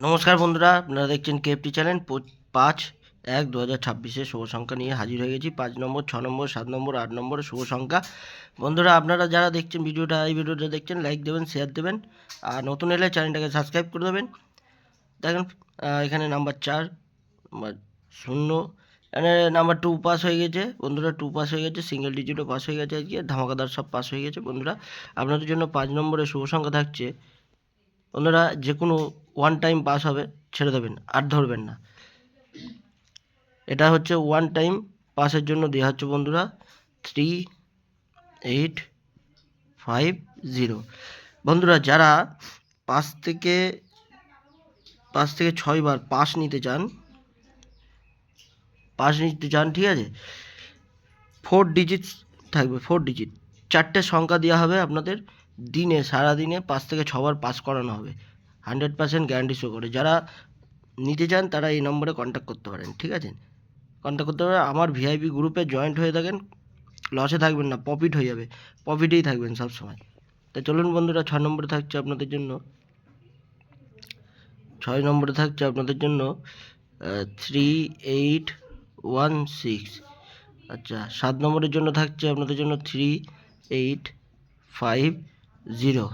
নমস্কার বন্ধুরা, আপনারা দেখছেন কেএফটি চ্যানেল। 5/1/2026 শুভ সংখ্যা নিয়ে হাজির হয়ে গেছি। 5 নম্বর, 6 নম্বর, 7 নম্বর, 8 নম্বর শুভ সংখ্যা। বন্ধুরা, আপনারা যারা দেখছেন এই ভিডিওটা দেখছেন, লাইক দেবেন, শেয়ার দেবেন, আর নতুন এলে চ্যানেলটাকে সাবস্ক্রাইব করে দেবেন। দেখেন এখানে নাম্বার 4, নাম্বার 0, এখানে নাম্বার 2 পাস হয়ে গেছে বন্ধুরা। 2 পাস হয়ে গেছে, সিঙ্গেল ডিজিটও পাস হয়ে গেছে, আজকে ধামাকাদার সব পাস হয়ে গেছে বন্ধুরা। আপনাদের জন্য 5 নম্বরের শুভ সংখ্যা থাকছে বন্ধুরা, যে কোনো ওয়ান টাইম পাস হবে, ছেড়ে দেবেন, আর ধরবেন না। এটা হচ্ছে ওয়ান টাইম পাসের জন্য দেওয়া হচ্ছে বন্ধুরা 3850। বন্ধুরা, যারা 5 থেকে 6বার পাস নিতে চান, ঠিক আছে, 4 ডিজিটস থাকবে, 4 ডিজিট, 4টে সংখ্যা দেওয়া হবে আপনাদের। সারাদিনে 5 থেকে 6বার পাস করানো হবে, 100% গ্যারান্টি শো করে। যারা নিতে চান তারা এই নম্বরে কন্ট্যাক্ট করতে পারেন, ঠিক আছে? কন্ট্যাক্ট করতে পারেন। আমার ভিআইপি গ্রুপে জয়েন্ট হয়ে থাকেন, লসে থাকবেন না, প্রফিট হয়ে যাবে, প্রফিটেই থাকবেন সব সময়। তা চলুন বন্ধুরা, 6 নম্বরে থাকছে আপনাদের জন্য 3816। আচ্ছা, 7 নম্বরের জন্য থাকছে আপনাদের জন্য 3850।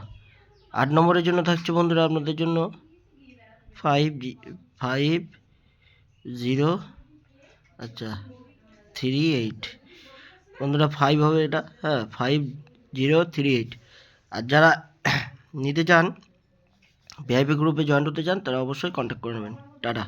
8 নম্বরের জন্য থাকছে বন্ধুরা আপনাদের জন্য 550। আচ্ছা, 38 বন্ধুরা, 5 হবে এটা, হ্যাঁ, 5038। আর যারা নিতে চান, ভিআইপি গ্রুপে জয়েন হতে চান, তারা অবশ্যই কন্ট্যাক্ট করে নেবেন। টাটা।